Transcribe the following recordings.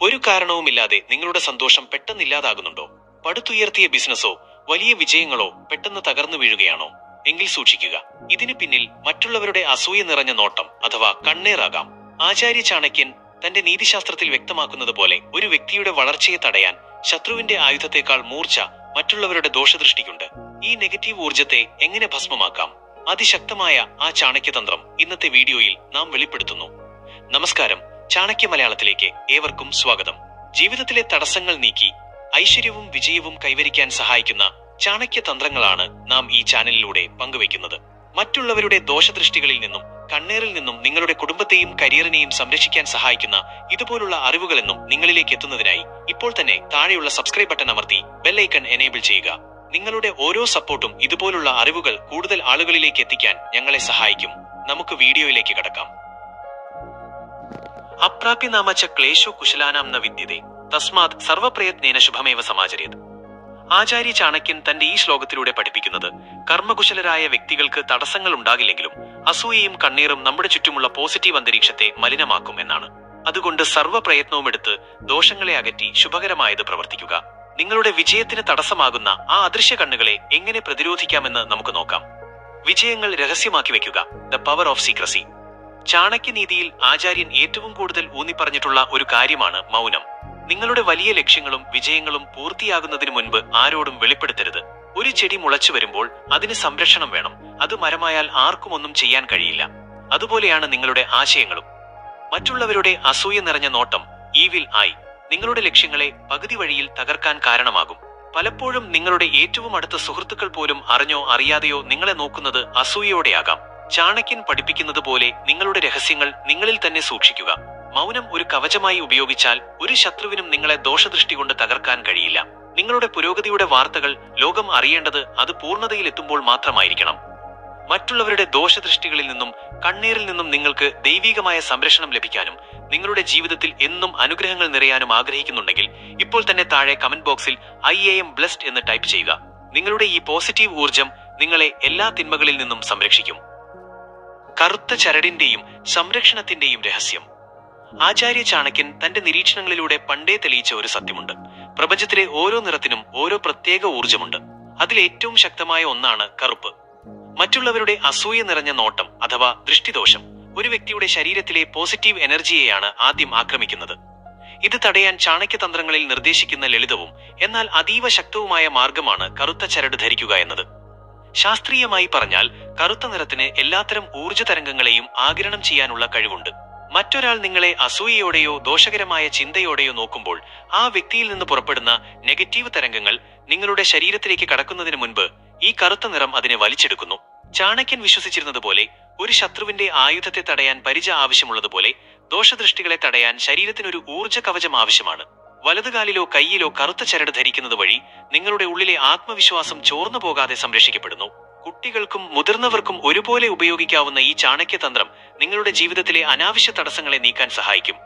ഒരു കാരണവുമില്ലാതെ നിങ്ങളുടെ സന്തോഷം പെട്ടെന്നില്ലാതാകുന്നുണ്ടോ? പടുത്തുയർത്തിയ ബിസിനസ്സോ വലിയ വിജയങ്ങളോ പെട്ടെന്ന് തകർന്നു വീഴുകയാണോ? എങ്കിൽ സൂക്ഷിക്കുക. ഇതിന് പിന്നിൽ മറ്റുള്ളവരുടെ അസൂയ നിറഞ്ഞ നോട്ടം അഥവാ കണ്ണേറാകാം. ആചാര്യ ചാണക്യൻ തന്റെ നീതിശാസ്ത്രത്തിൽ വ്യക്തമാക്കുന്നത് പോലെ ഒരു വ്യക്തിയുടെ വളർച്ചയെ തടയാൻ ശത്രുവിന്റെ ആയുധത്തെക്കാൾ മൂർച്ച മറ്റുള്ളവരുടെ ദോഷദൃഷ്ടിക്കുണ്ട്. ഈ നെഗറ്റീവ് ഊർജത്തെ എങ്ങനെ ഭസ്മമാക്കാം? അതിശക്തമായ ആ ചാണക്യതന്ത്രം ഇന്നത്തെ വീഡിയോയിൽ നാം വെളിപ്പെടുത്തുന്നു. നമസ്കാരം, ചാണക്യ മലയാളത്തിലേക്ക് ഏവർക്കും സ്വാഗതം. ജീവിതത്തിലെ തടസ്സങ്ങൾ നീക്കി ഐശ്വര്യവും വിജയവും കൈവരിക്കാൻ സഹായിക്കുന്ന ചാണക്യതന്ത്രങ്ങളാണ് നാം ഈ ചാനലിലൂടെ പങ്കുവയ്ക്കുന്നത്. മറ്റുള്ളവരുടെ ദോഷദൃഷ്ടികളിൽ നിന്നും കണ്ണേറിൽ നിന്നും നിങ്ങളുടെ കുടുംബത്തെയും കരിയറിനെയും സംരക്ഷിക്കാൻ സഹായിക്കുന്ന ഇതുപോലുള്ള അറിവുകളെന്നും നിങ്ങളിലേക്ക് എത്തുന്നതിനായി ഇപ്പോൾ തന്നെ താഴെയുള്ള സബ്സ്ക്രൈബ് ബട്ടൺ അമർത്തി ബെൽ ഐക്കൺ എനേബിൾ ചെയ്യുക. നിങ്ങളുടെ ഓരോ സപ്പോർട്ടും ഇതുപോലുള്ള അറിവുകൾ കൂടുതൽ ആളുകളിലേക്ക് എത്തിക്കാൻ ഞങ്ങളെ സഹായിക്കും. നമുക്ക് വീഡിയോയിലേക്ക് കടക്കാം. അപ്രാപ്യനാമ ച ക്ലേശോ കുശലാനാം ന വിദ്യതേ തസ്മാത് സർവപ്രയത്നേന ശുഭമേവ സമാചരേത്. ആചാര്യ ചാണക്യൻ തന്റെ ഈ ശ്ലോകത്തിലൂടെ പഠിപ്പിക്കുന്നത് കർമ്മകുശലരായ വ്യക്തികൾക്ക് തടസ്സങ്ങൾ ഉണ്ടാകില്ലെങ്കിലും അസൂയയും കണ്ണീറും നമ്മുടെ ചുറ്റുമുള്ള പോസിറ്റീവ് അന്തരീക്ഷത്തെ മലിനമാക്കും എന്നാണ്. അതുകൊണ്ട് സർവ്വ പ്രയത്നവും എടുത്ത് ദോഷങ്ങളെ അകറ്റി ശുഭകരമായത് പ്രവർത്തിക്കുക. നിങ്ങളുടെ വിജയത്തിന് തടസ്സമാകുന്ന ആ അദൃശ്യ കണ്ണുകളെ എങ്ങനെ പ്രതിരോധിക്കാമെന്ന് നമുക്ക് നോക്കാം. വിജയങ്ങൾ രഹസ്യമാക്കി വെക്കുക. The power of secrecy. ചാണക്യനീതിയിൽ ആചാര്യൻ ഏറ്റവും കൂടുതൽ ഊന്നിപ്പറഞ്ഞിട്ടുള്ള ഒരു കാര്യമാണ് മൗനം. നിങ്ങളുടെ വലിയ ലക്ഷ്യങ്ങളും വിജയങ്ങളും പൂർത്തിയാകുന്നതിന് മുൻപ് ആരോടും വെളിപ്പെടുത്തരുത്. ഒരു ചെടി മുളച്ചു വരുമ്പോൾ അതിന് സംരക്ഷണം വേണം. അത് മരമായാൽ ആർക്കും ഒന്നും ചെയ്യാൻ കഴിയില്ല. അതുപോലെയാണ് നിങ്ങളുടെ ആശയങ്ങളും. മറ്റുള്ളവരുടെ അസൂയ നിറഞ്ഞ നോട്ടം ഈവിൽ ആയി നിങ്ങളുടെ ലക്ഷ്യങ്ങളെ പകുതി വഴിയിൽ തകർക്കാൻ കാരണമാകും. പലപ്പോഴും നിങ്ങളുടെ ഏറ്റവും അടുത്ത സുഹൃത്തുക്കൾ പോലും അറിഞ്ഞോ അറിയാതെയോ നിങ്ങളെ നോക്കുന്നത് അസൂയയോടെയാകാം. ചാണക്യൻ പഠിപ്പിക്കുന്നത് പോലെ നിങ്ങളുടെ രഹസ്യങ്ങൾ നിങ്ങളിൽ തന്നെ സൂക്ഷിക്കുക. മൗനം ഒരു കവചമായി ഉപയോഗിച്ചാൽ ഒരു ശത്രുവിനും നിങ്ങളെ ദോഷദൃഷ്ടി കൊണ്ട് തകർക്കാൻ കഴിയില്ല. നിങ്ങളുടെ പുരോഗതിയുടെ വാർത്തകൾ ലോകം അറിയേണ്ടത് അത് പൂർണ്ണതയിൽ എത്തുമ്പോൾ മാത്രമായിരിക്കണം. മറ്റുള്ളവരുടെ ദോഷദൃഷ്ടികളിൽ നിന്നും കണ്ണീരിൽ നിന്നും നിങ്ങൾക്ക് ദൈവികമായ സംരക്ഷണം ലഭിക്കാനും നിങ്ങളുടെ ജീവിതത്തിൽ എന്നും അനുഗ്രഹങ്ങൾ നിറയാനും ആഗ്രഹിക്കുന്നുണ്ടെങ്കിൽ ഇപ്പോൾ തന്നെ താഴെ കമന്റ് ബോക്സിൽ I am blessed എന്ന് ടൈപ്പ് ചെയ്യുക. നിങ്ങളുടെ ഈ പോസിറ്റീവ് ഊർജം നിങ്ങളെ എല്ലാ തിന്മകളിൽ നിന്നും സംരക്ഷിക്കും. കറുത്ത ചരടിന്റെയും സംരക്ഷണത്തിന്റെയും രഹസ്യം. ആചാര്യ ചാണക്യൻ തന്റെ നിരീക്ഷണങ്ങളിലൂടെ പണ്ടേ തെളിയിച്ച ഒരു സത്യമുണ്ട്. പ്രപഞ്ചത്തിലെ ഓരോ നിറത്തിനും ഓരോ പ്രത്യേക ഊർജമുണ്ട്. അതിൽ ഏറ്റവും ശക്തമായ ഒന്നാണ് കറുപ്പ്. മറ്റുള്ളവരുടെ അസൂയ നിറഞ്ഞ നോട്ടം അഥവാ ദൃഷ്ടിദോഷം ഒരു വ്യക്തിയുടെ ശരീരത്തിലെ പോസിറ്റീവ് എനർജിയെയാണ് ആദ്യം ആക്രമിക്കുന്നത്. ഇത് തടയാൻ ചാണക്യതന്ത്രങ്ങളിൽ നിർദ്ദേശിക്കുന്ന ലളിതവും എന്നാൽ അതീവ ശക്തവുമായ മാർഗമാണ് കറുത്ത ചരട് ധരിക്കുക എന്നത്. ശാസ്ത്രീയമായി പറഞ്ഞാൽ കറുത്ത നിറത്തിന് എല്ലാത്തരം ഊർജ തരംഗങ്ങളെയും ആഗിരണം ചെയ്യാനുള്ള കഴിവുണ്ട്. മറ്റൊരാൾ നിങ്ങളെ അസൂയയോടെയോ ദോഷകരമായ ചിന്തയോടെയോ നോക്കുമ്പോൾ ആ വ്യക്തിയിൽ നിന്ന് പുറപ്പെടുന്ന നെഗറ്റീവ് തരംഗങ്ങൾ നിങ്ങളുടെ ശരീരത്തിലേക്ക് കടക്കുന്നതിന് മുൻപ് ഈ കറുത്ത നിറം അതിനെ വലിച്ചെടുക്കുന്നു. ചാണക്യൻ വിശ്വസിച്ചിരുന്നത് പോലെ ഒരു ശത്രുവിന്റെ ആയുധത്തെ തടയാൻ പരിച ആവശ്യമുള്ളതുപോലെ ദോഷദൃഷ്ടികളെ തടയാൻ ശരീരത്തിനൊരു ഊർജ കവചം ആവശ്യമാണ്. വലതുകാലിലോ കൈയിലോ കറുത്ത ചരട് ധരിക്കുന്നത് വഴി നിങ്ങളുടെ ഉള്ളിലെ ആത്മവിശ്വാസം ചോർന്നു പോകാതെ സംരക്ഷിക്കപ്പെടുന്നു. കുട്ടികൾക്കും മുതിർന്നവർക്കും ഒരുപോലെ ഉപയോഗിക്കാവുന്ന ഈ ചാണക്യതന്ത്രം നിങ്ങളുടെ ജീവിതത്തിലെ അനാവശ്യ തടസ്സങ്ങളെ നീക്കാൻ സഹായിക്കും.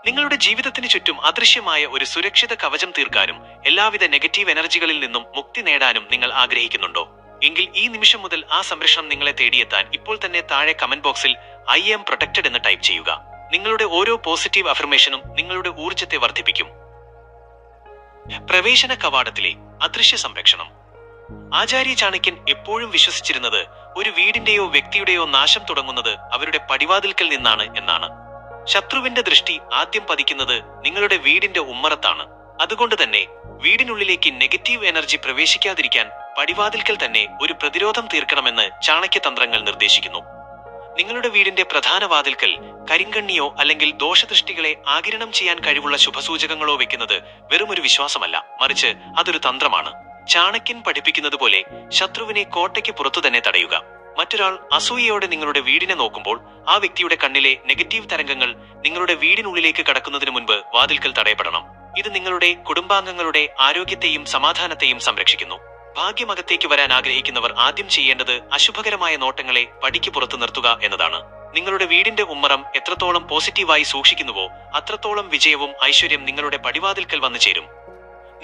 നിങ്ങളുടെ ജീവിതത്തിന് ചുറ്റും അദൃശ്യമായ ഒരു സുരക്ഷിത കവചം തീർക്കാനും എല്ലാവിധ നെഗറ്റീവ് എനർജികളിൽ നിന്നും മുക്തി നേടാനും നിങ്ങൾ ആഗ്രഹിക്കുന്നുണ്ടോ? എങ്കിൽ ഈ നിമിഷം മുതൽ ആ സംരക്ഷണം നിങ്ങളെ തേടിയെത്താൻ ഇപ്പോൾ തന്നെ താഴെ കമന്റ് ബോക്സിൽ I am protected എന്ന് ടൈപ്പ് ചെയ്യുക. നിങ്ങളുടെ ഓരോ പോസിറ്റീവ് അഫർമേഷനും നിങ്ങളുടെ ഊർജത്തെ വർദ്ധിപ്പിക്കും. പ്രവേശന കവാടത്തിലെ അദൃശ്യ സംരക്ഷണം. ആചാര്യ ചാണക്യൻ എപ്പോഴും വിശ്വസിച്ചിരുന്നത് ഒരു വീടിന്റെയോ വ്യക്തിയുടെയോ നാശം തുടങ്ങുന്നത് അവരുടെ പടിവാതിൽക്കൽ നിന്നാണ് എന്നാണ്. ശത്രുവിന്റെ ദൃഷ്ടി ആദ്യം പതിക്കുന്നത് നിങ്ങളുടെ വീടിന്റെ ഉമ്മറത്താണ്. അതുകൊണ്ട് തന്നെ വീടിനുള്ളിലേക്ക് നെഗറ്റീവ് എനർജി പ്രവേശിക്കാതിരിക്കാൻ പടിവാതിൽക്കൽ തന്നെ ഒരു പ്രതിരോധം തീർക്കണമെന്ന് ചാണക്യതന്ത്രങ്ങൾ നിർദ്ദേശിക്കുന്നു. നിങ്ങളുടെ വീടിന്റെ പ്രധാന വാതിൽക്കൽ കരിങ്കണ്ണിയോ അല്ലെങ്കിൽ ദോഷദൃഷ്ടികളെ ആഗിരണം ചെയ്യാൻ കഴിവുള്ള ശുഭസൂചകങ്ങളോ വെക്കുന്നത് വെറുമൊരു വിശ്വാസമല്ല, മറിച്ച് അതൊരു തന്ത്രമാണ്. ചാണക്യൻ പഠിപ്പിക്കുന്നത് പോലെ ശത്രുവിനെ കോട്ടയ്ക്ക് പുറത്തു തന്നെ തടയുക. മറ്റൊരാൾ അസൂയയോടെ നിങ്ങളുടെ വീടിനെ നോക്കുമ്പോൾ ആ വ്യക്തിയുടെ കണ്ണിലെ നെഗറ്റീവ് തരംഗങ്ങൾ നിങ്ങളുടെ വീടിനുള്ളിലേക്ക് കടക്കുന്നതിന് മുൻപ് വാതിൽക്കൽ തടയപ്പെടണം. ഇത് നിങ്ങളുടെ കുടുംബാംഗങ്ങളുടെ ആരോഗ്യത്തെയും സമാധാനത്തെയും സംരക്ഷിക്കുന്നു. ഭാഗ്യമകത്തേക്ക് വരാൻ ആഗ്രഹിക്കുന്നവർ ആദ്യം ചെയ്യേണ്ടത് അശുഭകരമായ നോട്ടങ്ങളെ പടിക്ക് പുറത്തു നിർത്തുക എന്നതാണ്. നിങ്ങളുടെ വീടിന്റെ ഉമ്മറം എത്രത്തോളം പോസിറ്റീവായി സൂക്ഷിക്കുന്നുവോ അത്രത്തോളം വിജയവും ഐശ്വര്യം നിങ്ങളുടെ പടിവാതിൽക്കൽ വന്നു ചേരും.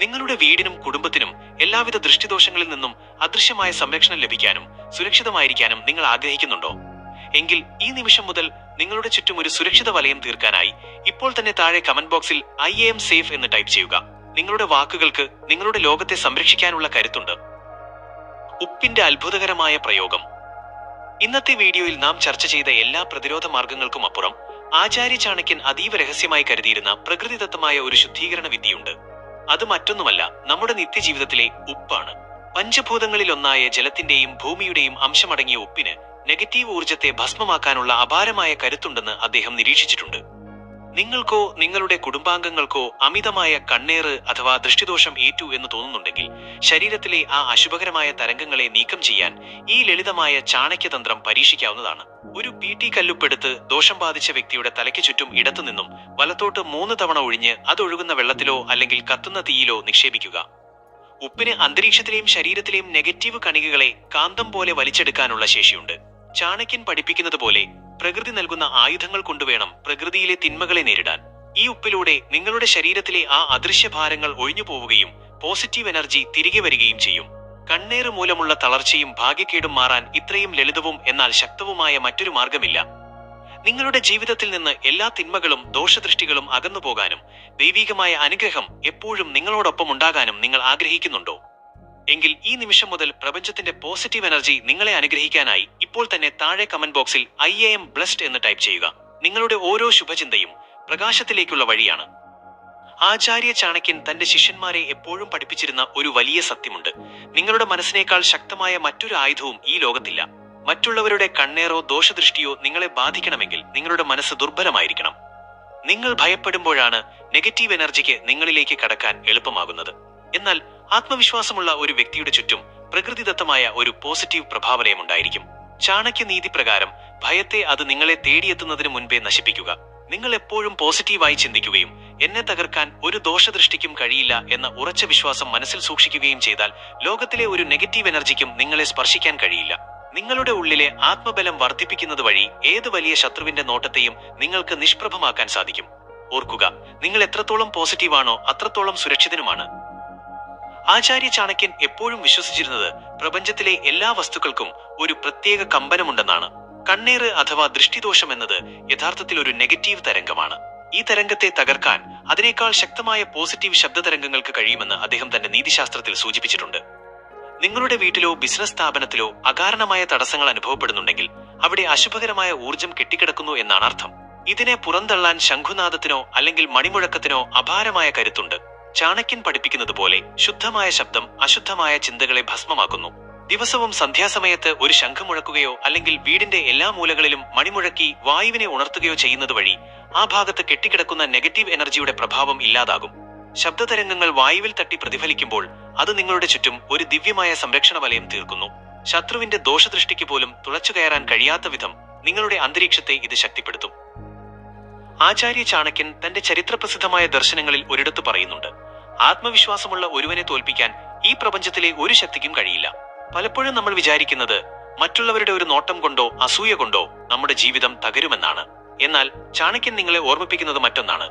നിങ്ങളുടെ വീടിനും കുടുംബത്തിനും എല്ലാവിധ ദൃഷ്ടിദോഷങ്ങളിൽ നിന്നും അദൃശ്യമായ സംരക്ഷണം ലഭിക്കാനും സുരക്ഷിതമായിരിക്കാനും നിങ്ങൾ ആഗ്രഹിക്കുന്നുണ്ടോ? എങ്കിൽ ഈ നിമിഷം മുതൽ നിങ്ങളുടെ ചുറ്റും ഒരു സുരക്ഷിത വലയം തീർക്കാനായി ഇപ്പോൾ തന്നെ താഴെ കമന്റ് ബോക്സിൽ ഐ എം സേഫ് എന്ന് ടൈപ്പ് ചെയ്യുക. നിങ്ങളുടെ വാക്കുകൾക്ക് നിങ്ങളുടെ ലോകത്തെ സംരക്ഷിക്കാനുള്ള കരുത്തുണ്ട്. ഉപ്പിന്റെ അത്ഭുതകരമായ പ്രയോഗം. ഇന്നത്തെ വീഡിയോയിൽ നാം ചർച്ച ചെയ്ത എല്ലാ പ്രതിരോധ മാർഗങ്ങൾക്കും അപ്പുറം ആചാര്യ ചാണക്യൻ അതീവ രഹസ്യമായി കരുതിയിരുന്ന പ്രകൃതിദത്തമായ ഒരു ശുദ്ധീകരണ വിദ്യയുണ്ട്. അത് മറ്റൊന്നുമല്ല, നമ്മുടെ നിത്യജീവിതത്തിലെ ഉപ്പാണ്. പഞ്ചഭൂതങ്ങളിൽ ഒന്നായ ജലത്തിന്റെയും ഭൂമിയുടെയും അംശമടങ്ങിയ ഉപ്പിന് നെഗറ്റീവ് ഊർജത്തെ ഭസ്മമാക്കാനുള്ള അപാരമായ കരുത്തുണ്ടെന്ന് അദ്ദേഹം നിരീക്ഷിച്ചിട്ടുണ്ട്. നിങ്ങൾക്കോ നിങ്ങളുടെ കുടുംബാംഗങ്ങൾക്കോ അമിതമായ കണ്ണേറ് അഥവാ ദൃഷ്ടിദോഷം ഏറ്റു എന്ന് തോന്നുന്നുണ്ടെങ്കിൽ ശരീരത്തിലെ ആ അശുഭകരമായ തരംഗങ്ങളെ നീക്കം ചെയ്യാൻ ഈ ലളിതമായ ചാണക്യതന്ത്രം പരീക്ഷിക്കാവുന്നതാണ്. ഒരു PT കല്ലുപ്പെടുത്ത് ദോഷം ബാധിച്ച വ്യക്തിയുടെ തലയ്ക്ക് ചുറ്റും ഇടത്തുനിന്നും വലത്തോട്ട് 3 തവണ ഒഴിഞ്ഞ് അതൊഴുകുന്ന വെള്ളത്തിലോ അല്ലെങ്കിൽ കത്തുന്ന തീയിലോ നിക്ഷേപിക്കുക. ഉപ്പിന് അന്തരീക്ഷത്തിലെയും ശരീരത്തിലെയും നെഗറ്റീവ് കണികകളെ കാന്തം പോലെ വലിച്ചെടുക്കാനുള്ള ശേഷിയുണ്ട്. ചാണക്യൻ പഠിപ്പിക്കുന്നത് പോലെ പ്രകൃതി നൽകുന്ന ആയുധങ്ങൾ കൊണ്ടുവേണം പ്രകൃതിയിലെ തിന്മകളെ നേരിടാൻ. ഈ ഉപ്പിലൂടെ നിങ്ങളുടെ ശരീരത്തിലെ ആ അദൃശ്യ ഭാരങ്ങൾ ഒഴിഞ്ഞു പോവുകയും പോസിറ്റീവ് എനർജി തിരികെ വരികയും ചെയ്യും. കണ്ണേറ് മൂലമുള്ള തളർച്ചയും ഭാഗ്യക്കേടും മാറാൻ ഇത്രയും ലളിതവും എന്നാൽ ശക്തവുമായ മറ്റൊരു മാർഗമില്ല. നിങ്ങളുടെ ജീവിതത്തിൽ നിന്ന് എല്ലാ തിന്മകളും ദോഷദൃഷ്ടികളും അകന്നുപോകാനും ദൈവികമായ അനുഗ്രഹം എപ്പോഴും നിങ്ങളോടൊപ്പം ഉണ്ടാകാനും നിങ്ങൾ ആഗ്രഹിക്കുന്നുണ്ടോ? എങ്കിൽ ഈ നിമിഷം മുതൽ പ്രപഞ്ചത്തിന്റെ പോസിറ്റീവ് എനർജി നിങ്ങളെ അനുഗ്രഹിക്കാനായി ഇപ്പോൾ തന്നെ താഴെ കമന്റ് ബോക്സിൽ ഐ എം ബ്ലെസ്ഡ് എന്ന് ടൈപ്പ് ചെയ്യുക. നിങ്ങളുടെ ഓരോ ശുഭചിന്തയും പ്രകാശത്തിലേക്കുള്ള വഴിയാണ്. ആചാര്യ ചാണക്യൻ തന്റെ ശിഷ്യന്മാരെ എപ്പോഴും പഠിപ്പിച്ചിരുന്ന ഒരു വലിയ സത്യമുണ്ട്. നിങ്ങളുടെ മനസ്സിനേക്കാൾ ശക്തമായ മറ്റൊരു ആയുധവും ഈ ലോകത്തില്ല. മറ്റുള്ളവരുടെ കണ്ണേറോ ദോഷദൃഷ്ടിയോ നിങ്ങളെ ബാധിക്കണമെങ്കിൽ നിങ്ങളുടെ മനസ്സ് ദുർബലമായിരിക്കണം. നിങ്ങൾ ഭയപ്പെടുമ്പോഴാണ് നെഗറ്റീവ് എനർജിക്ക് നിങ്ങളിലേക്ക് കടക്കാൻ എളുപ്പമാകുന്നത്. എന്നാൽ ആത്മവിശ്വാസമുള്ള ഒരു വ്യക്തിയുടെ ചുറ്റും പ്രകൃതിദത്തമായ ഒരു പോസിറ്റീവ് പ്രഭാവലയം ഉണ്ടായിരിക്കും. ചാണക്യ നീതി പ്രകാരം ഭയത്തെ അത് നിങ്ങളെ തേടിയെത്തുന്നതിന് മുൻപേ നശിപ്പിക്കുക. നിങ്ങൾ എപ്പോഴും പോസിറ്റീവായി ചിന്തിക്കുകയും എന്നെ തകർക്കാൻ ഒരു ദോഷദൃഷ്ടിക്കും കഴിയില്ല എന്ന ഉറച്ച വിശ്വാസം മനസ്സിൽ സൂക്ഷിക്കുകയും ചെയ്താൽ ലോകത്തിലെ ഒരു നെഗറ്റീവ് എനർജിക്കും നിങ്ങളെ സ്പർശിക്കാൻ കഴിയില്ല. നിങ്ങളുടെ ഉള്ളിലെ ആത്മബലം വർദ്ധിപ്പിക്കുന്നത് വഴി ഏത് വലിയ ശത്രുവിന്റെ നോട്ടത്തെയും നിങ്ങൾക്ക് നിഷ്പ്രഭമാക്കാൻ സാധിക്കും. ഓർക്കുക, നിങ്ങൾ എത്രത്തോളം പോസിറ്റീവാണോ അത്രത്തോളം സുരക്ഷിതനുമാണ്. ആചാര്യ ചാണക്യൻ എപ്പോഴും വിശ്വസിച്ചിരുന്നത് പ്രപഞ്ചത്തിലെ എല്ലാ വസ്തുക്കൾക്കും ഒരു പ്രത്യേക കമ്പനമുണ്ടെന്നാണ്. കണ്ണേറ് അഥവാ ദൃഷ്ടിദോഷം എന്നത് യഥാർത്ഥത്തിൽ ഒരു നെഗറ്റീവ് തരംഗമാണ്. ഈ തരംഗത്തെ തകർക്കാൻ അതിനേക്കാൾ ശക്തമായ പോസിറ്റീവ് ശബ്ദ തരംഗങ്ങൾക്ക് കഴിയുമെന്ന് അദ്ദേഹം തന്റെ നീതിശാസ്ത്രത്തിൽ സൂചിപ്പിച്ചിട്ടുണ്ട്. നിങ്ങളുടെ വീട്ടിലോ ബിസിനസ് സ്ഥാപനത്തിലോ അകാരണമായ തടസ്സങ്ങൾ അനുഭവപ്പെടുന്നുണ്ടെങ്കിൽ അവിടെ അശുഭകരമായ ഊർജം കെട്ടിക്കിടക്കുന്നു എന്നാണ് അർത്ഥം. ഇതിനെ പുറന്തള്ളാൻ ശംഖുനാദത്തിനോ അല്ലെങ്കിൽ മണിമുഴക്കത്തിനോ അപാരമായ കരുത്തുണ്ട്. ചാണക്യൻ പഠിപ്പിക്കുന്നത് പോലെ ശുദ്ധമായ ശബ്ദം അശുദ്ധമായ ചിന്തകളെ ഭസ്മമാക്കുന്നു. ദിവസവും സന്ധ്യാസമയത്ത് ഒരു ശംഖ് മുഴക്കുകയോ അല്ലെങ്കിൽ വീടിന്റെ എല്ലാ മൂലകളിലും മണിമുഴക്കി വായുവിനെ ഉണർത്തുകയോ ചെയ്യുന്നത് വഴി ആ ഭാഗത്ത് കെട്ടിക്കിടക്കുന്ന നെഗറ്റീവ് എനർജിയുടെ പ്രഭാവം ഇല്ലാതാകും. ശബ്ദതരംഗങ്ങൾ വായുവിൽ തട്ടി പ്രതിഫലിക്കുമ്പോൾ അത് നിങ്ങളുടെ ചുറ്റും ഒരു ദിവ്യമായ സംരക്ഷണ വലയം തീർക്കുന്നു. ശത്രുവിന്റെ ദോഷദൃഷ്ടിക്ക് പോലും തുളച്ചു കയറാൻ കഴിയാത്ത വിധം നിങ്ങളുടെ അന്തരീക്ഷത്തെ ഇത് ശക്തിപ്പെടുത്തും. ആചാര്യ ചാണക്യൻ തന്റെ ചരിത്രപ്രസിദ്ധമായ ദർശനങ്ങളിൽ ഒരിടത്ത് പറയുന്നുണ്ട്, ആത്മവിശ്വാസമുള്ള ഒരുവനെ തോൽപ്പിക്കാൻ ഈ പ്രപഞ്ചത്തിലെ ഒരു ശക്തിക്കും കഴിയില്ല. പലപ്പോഴും നമ്മൾ വിചാരിക്കുന്നത് മറ്റുള്ളവരുടെ ഒരു നോട്ടം കൊണ്ടോ അസൂയ കൊണ്ടോ നമ്മുടെ ജീവിതം തകരുമെന്നാണ്. എന്നാൽ ചാണക്യൻ നിങ്ങളെ ഓർമ്മിപ്പിക്കുന്നത് മറ്റൊന്നാണ്.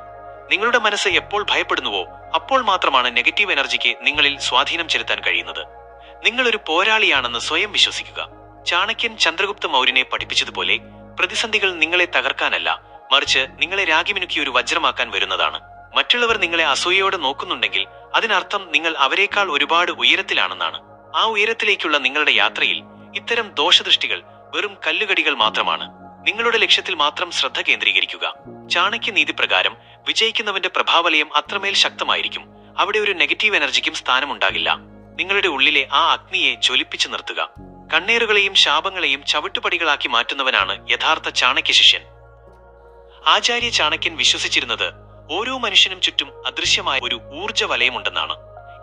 നിങ്ങളുടെ മനസ്സ് എപ്പോൾ ഭയപ്പെടുന്നുവോ അപ്പോൾ മാത്രമാണ് നെഗറ്റീവ് എനർജിക്ക് നിങ്ങളിൽ സ്വാധീനം ചെലുത്താൻ കഴിയുന്നത്. നിങ്ങൾ ഒരു പോരാളിയാണെന്ന് സ്വയം വിശ്വസിക്കുക. ചാണക്യൻ ചന്ദ്രഗുപ്ത മൗര്യനെ പഠിപ്പിച്ചതുപോലെ പ്രതിസന്ധികൾ നിങ്ങളെ തകർക്കാനല്ല, മറിച്ച് നിങ്ങളെ രാഗിമിനുക്കി ഒരു വജ്രമാക്കാൻ വരുന്നതാണ്. മറ്റുള്ളവർ നിങ്ങളെ അസൂയയോടെ നോക്കുന്നുണ്ടെങ്കിൽ അതിനർത്ഥം നിങ്ങൾ അവരെക്കാൾ ഒരുപാട് ഉയരത്തിലാണെന്നാണ്. ആ ഉയരത്തിലേക്കുള്ള നിങ്ങളുടെ യാത്രയിൽ ഇത്തരം ദോഷദൃഷ്ടികൾ വെറും കല്ലുകടികൾ മാത്രമാണ്. നിങ്ങളുടെ ലക്ഷ്യത്തിൽ മാത്രം ശ്രദ്ധ കേന്ദ്രീകരിക്കുക. ചാണക്യ നീതി പ്രകാരം വിജയിക്കുന്നവന്റെ പ്രഭാവലയം അത്രമേൽ ശക്തമായിരിക്കും. അവിടെ ഒരു നെഗറ്റീവ് എനർജിക്കും സ്ഥാനമുണ്ടാകില്ല. നിങ്ങളുടെ ഉള്ളിലെ ആ അഗ്നിയെ ജ്വലിപ്പിച്ചു നിർത്തുക. കണ്ണേറുകളെയും ശാപങ്ങളെയും ചവിട്ടുപടികളാക്കി മാറ്റുന്നവനാണ് യഥാർത്ഥ ചാണക്യ ശിഷ്യൻ. ആചാര്യ ചാണക്യൻ വിശ്വസിച്ചിരുന്നത് ഓരോ മനുഷ്യനും ചുറ്റും അദൃശ്യമായ ഒരു ഊർജ്ജ വലയമുണ്ടെന്നാണ്.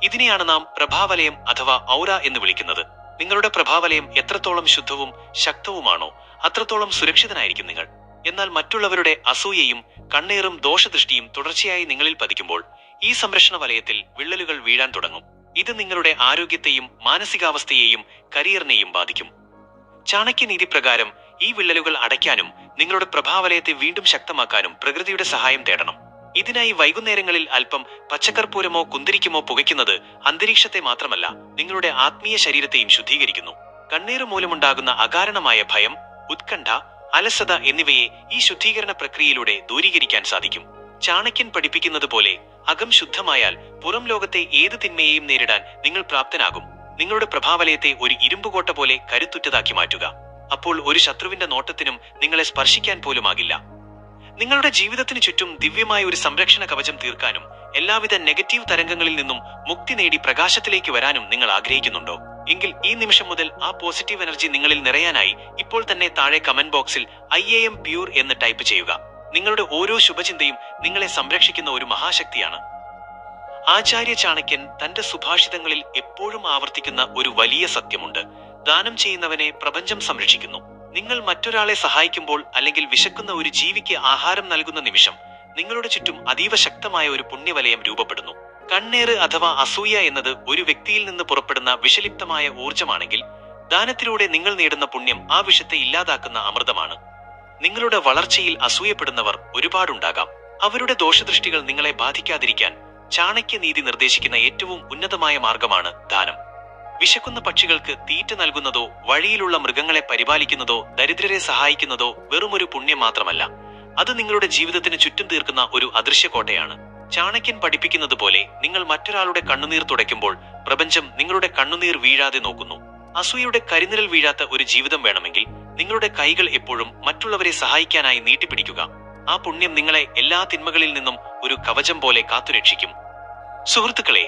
ഇതിനെയാണ് നാം പ്രഭാവലയം അഥവാ ഔറ എന്ന് വിളിക്കുന്നത്. നിങ്ങളുടെ പ്രഭാവലയം എത്രത്തോളം ശുദ്ധവും ശക്തവുമാണോ അത്രത്തോളം സുരക്ഷിതനായിരിക്കും നിങ്ങൾ. എന്നാൽ മറ്റുള്ളവരുടെ അസൂയയും കണ്ണേറും ദോഷദൃഷ്ടിയും തുടർച്ചയായി നിങ്ങളിൽ പതിക്കുമ്പോൾ ഈ സംരക്ഷണ വലയത്തിൽ വിള്ളലുകൾ വീഴാൻ തുടങ്ങും. ഇത് നിങ്ങളുടെ ആരോഗ്യത്തെയും മാനസികാവസ്ഥയെയും കരിയറിനെയും ബാധിക്കും. ചാണക്യനീതി പ്രകാരം ഈ വിള്ളലുകൾ അടയ്ക്കാനും നിങ്ങളുടെ പ്രഭാവലയത്തെ വീണ്ടും ശക്തമാക്കാനും പ്രകൃതിയുടെ സഹായം തേടണം. ഇതിനായി വൈകുന്നേരങ്ങളിൽ അല്പം പച്ചക്കർപ്പൂരമോ കുന്തിരിക്കുമോ പുകയ്ക്കുന്നത് അന്തരീക്ഷത്തെ മാത്രമല്ല നിങ്ങളുടെ ആത്മീയ ശരീരത്തെയും ശുദ്ധീകരിക്കുന്നു. കണ്ണീർ മൂലമുണ്ടാകുന്ന അകാരണമായ ഭയം, ഉത്കണ്ഠ, അലസത എന്നിവയെ ഈ ശുദ്ധീകരണ പ്രക്രിയയിലൂടെ ദൂരീകരിക്കാൻ സാധിക്കും. ചാണക്യൻ പഠിപ്പിക്കുന്നത് പോലെ അകം ശുദ്ധമായാൽ പുറം ലോകത്തെ ഏത് തിന്മയെയും നേരിടാൻ നിങ്ങൾ പ്രാപ്തനാകും. നിങ്ങളുടെ പ്രഭാവലയത്തെ ഒരു ഇരുമ്പുകോട്ട പോലെ കരുത്തുറ്റതാക്കി മാറ്റുക. അപ്പോൾ ഒരു ശത്രുവിന്റെ നോട്ടത്തിനും നിങ്ങളെ സ്പർശിക്കാൻ പോലുമാകില്ല. നിങ്ങളുടെ ജീവിതത്തിന് ചുറ്റും ദിവ്യമായ ഒരു സംരക്ഷണ കവചം തീർക്കാനും എല്ലാവിധ നെഗറ്റീവ് തരംഗങ്ങളിൽ നിന്നും മുക്തി നേടി പ്രകാശത്തിലേക്ക് വരാനും നിങ്ങൾ ആഗ്രഹിക്കുന്നുണ്ടോ? എങ്കിൽ ഈ നിമിഷം മുതൽ ആ പോസിറ്റീവ് എനർജി നിങ്ങളിൽ നിറയാനായി ഇപ്പോൾ തന്നെ താഴെ കമന്റ് ബോക്സിൽ IAM പ്യൂർ എന്ന് ടൈപ്പ് ചെയ്യുക. നിങ്ങളുടെ ഓരോ ശുഭചിന്തയും നിങ്ങളെ സംരക്ഷിക്കുന്ന ഒരു മഹാശക്തിയാണ്. ആചാര്യ ചാണക്യൻ തന്റെ സുഭാഷിതങ്ങളിൽ എപ്പോഴും ആവർത്തിക്കുന്ന ഒരു വലിയ സത്യമുണ്ട്: ദാനം ചെയ്യുന്നവനെ പ്രപഞ്ചം സംരക്ഷിക്കുന്നു. നിങ്ങൾ മറ്റൊരാളെ സഹായിക്കുമ്പോൾ അല്ലെങ്കിൽ വിശക്കുന്ന ഒരു ജീവിക്ക് ആഹാരം നൽകുന്ന നിമിഷം നിങ്ങളുടെ ചുറ്റും അതീവ ശക്തമായ ഒരു പുണ്യവലയം രൂപപ്പെടുന്നു. കണ്ണേറ് അഥവാ അസൂയ എന്നത് ഒരു വ്യക്തിയിൽ നിന്ന് പുറപ്പെടുന്ന വിഷലിപ്തമായ ഊർജമാണെങ്കിൽ, ദാനത്തിലൂടെ നിങ്ങൾ നേടുന്ന പുണ്യം ആ വിഷത്തെ ഇല്ലാതാക്കുന്ന അമൃതമാണ്. നിങ്ങളുടെ വളർച്ചയിൽ അസൂയപ്പെടുന്നവർ ഒരുപാടുണ്ടാകാം. അവരുടെ ദോഷദൃഷ്ടികൾ നിങ്ങളെ ബാധിക്കാതിരിക്കാൻ ചാണക്യനീതി നിർദ്ദേശിക്കുന്ന ഏറ്റവും ഉന്നതമായ മാർഗമാണ് ദാനം. വിശക്കുന്ന പക്ഷികൾക്ക് തീറ്റ നൽകുന്നതോ വഴിയിലുള്ള മൃഗങ്ങളെ പരിപാലിക്കുന്നതോ ദരിദ്രരെ സഹായിക്കുന്നതോ വെറുമൊരു പുണ്യം മാത്രമല്ല, അത് നിങ്ങളുടെ ജീവിതത്തിന് ചുറ്റും തീർക്കുന്ന ഒരു അദൃശ്യകോട്ടയാണ്. ചാണക്യൻ പഠിപ്പിക്കുന്നത് പോലെ നിങ്ങൾ മറ്റൊരാളുടെ കണ്ണുനീർ തുടയ്ക്കുമ്പോൾ പ്രപഞ്ചം നിങ്ങളുടെ കണ്ണുനീർ വീഴാതെ നോക്കുന്നു. അസൂയയുടെ കരിനിഴൽ വീഴാത്ത ഒരു ജീവിതം വേണമെങ്കിൽ നിങ്ങളുടെ കൈകൾ എപ്പോഴും മറ്റുള്ളവരെ സഹായിക്കാനായി നീട്ടിപ്പിടിക്കുക. ആ പുണ്യം നിങ്ങളെ എല്ലാ തിന്മകളിൽ നിന്നും ഒരു കവചം പോലെ കാത്തുരക്ഷിക്കും. സുഹൃത്തുക്കളെ,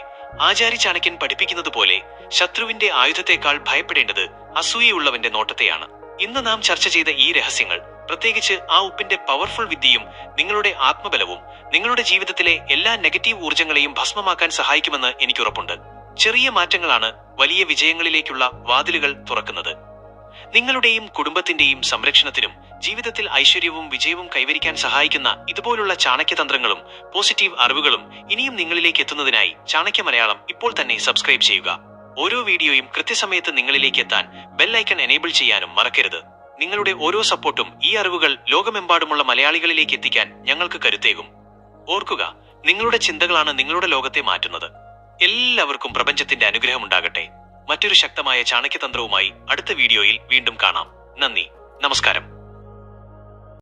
ആചാര്യ ചാണക്യൻ പഠിപ്പിക്കുന്നത് പോലെ ശത്രുവിന്റെ ആയുധത്തെക്കാൾ ഭയപ്പെടേണ്ടത് അസൂയയുള്ളവന്റെ നോട്ടത്തെയാണ്. ഇന്ന് നാം ചർച്ച ചെയ്ത ഈ രഹസ്യങ്ങൾ, പ്രത്യേകിച്ച് ആ ഉപ്പിന്റെ പവർഫുൾ വിദ്യയും നിങ്ങളുടെ ആത്മബലവും നിങ്ങളുടെ ജീവിതത്തിലെ എല്ലാ നെഗറ്റീവ് ഊർജങ്ങളെയും ഭസ്മമാക്കാൻ സഹായിക്കുമെന്ന് എനിക്കുറപ്പുണ്ട്. ചെറിയ മാറ്റങ്ങളാണ് വലിയ വിജയങ്ങളിലേക്കുള്ള വാതിലുകൾ തുറക്കുന്നത്. നിങ്ങളുടെയും കുടുംബത്തിന്റെയും സംരക്ഷണത്തിനും ജീവിതത്തിൽ ഐശ്വര്യവും വിജയവും കൈവരിക്കാൻ സഹായിക്കുന്ന ഇതുപോലുള്ള ചാണക്യതന്ത്രങ്ങളും പോസിറ്റീവ് അറിവുകളും ഇനിയും നിങ്ങളിലേക്ക് എത്തുന്നതിനായി ചാണക്യ മലയാളം ഇപ്പോൾ തന്നെ സബ്സ്ക്രൈബ് ചെയ്യുക. ഓരോ വീഡിയോയും കൃത്യസമയത്ത് നിങ്ങളിലേക്ക് എത്താൻ ബെൽ ഐക്കൺ എനേബിൾ ചെയ്യാനും മറക്കരുത്. നിങ്ങളുടെ ഓരോ സപ്പോർട്ടും ഈ അറിവുകൾ ലോകമെമ്പാടുമുള്ള മലയാളികളിലേക്ക് എത്തിക്കാൻ ഞങ്ങൾക്ക് കരുത്തേകും. ഓർക്കുക, നിങ്ങളുടെ ചിന്തകളാണ് നിങ്ങളുടെ ലോകത്തെ മാറ്റുന്നത്. എല്ലാവർക്കും പ്രപഞ്ചത്തിന്റെ അനുഗ്രഹം ഉണ്ടാകട്ടെ. മറ്റൊരു ശക്തമായ ചാണക്യതന്ത്രവുമായി അടുത്ത വീഡിയോയിൽ വീണ്ടും കാണാം. നന്ദി, നമസ്കാരം.